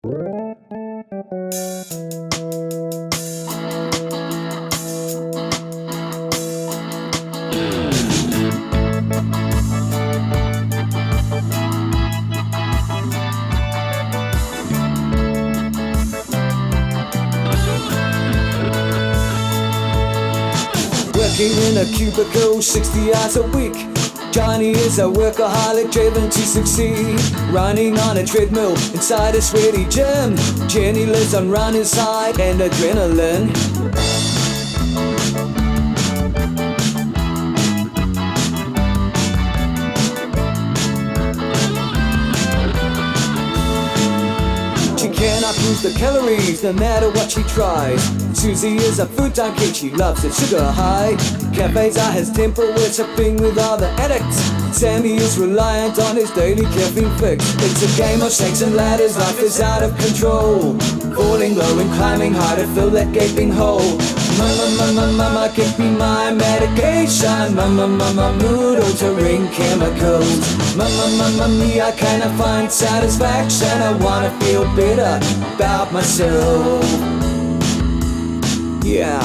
Working in a cubicle 60 hours a week. Johnny is a workaholic driven to succeed. Running on a treadmill inside a sweaty gym. Jenny lives on runner's high and adrenaline. She cannot lose the calories no matter what she tries. Susie is a food junkie, she loves it sugar high. Cafes are his temple, we're supping with other addicts. Sammy is reliant on his daily caffeine fix. It's a game of snakes and ladders, life is out of control. Falling low and climbing high to fill that gaping hole. Mama, give me my medication. Mama, mood altering chemicals. Mama, me, I cannot find satisfaction. I wanna feel better about myself. Yeah.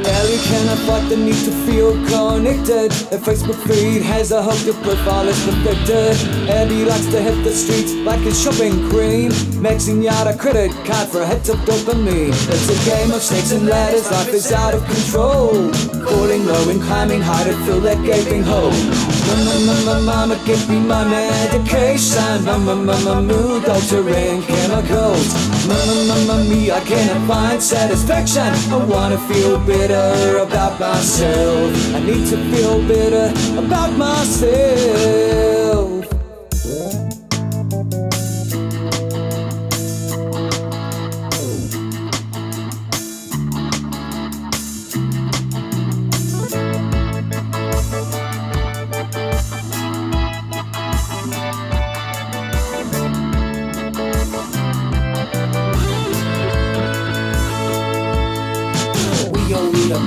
Ellie cannot fight the need to feel connected. Her Facebook feed has a hope, the profile is perfected. Abby likes to hit the streets like a shopping queen, maxing out a credit card for a hit of dopamine. It's a game of snakes and ladders, life is out of control. Falling low and climbing high to fill that gaping hole. Mama, give me my medication. Mama, mood altering chemicals. Mama, me, I cannot find satisfaction. I wanna feel better about myself. I need to feel better about myself.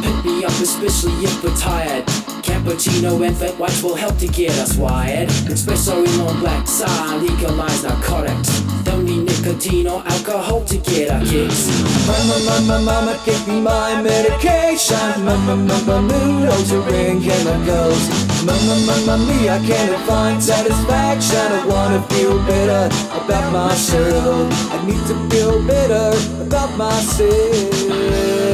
Pick me up, especially if we're tired. Cappuccino and fat whites will help to get us wired. Espresso in long black, legalize narcotics. Don't need nicotine or alcohol to get our kicks. Mama, give me my medication. Mama, mood altering chemicals. Mama, me, I can't find satisfaction. I wanna feel better about myself. I need to feel better about myself.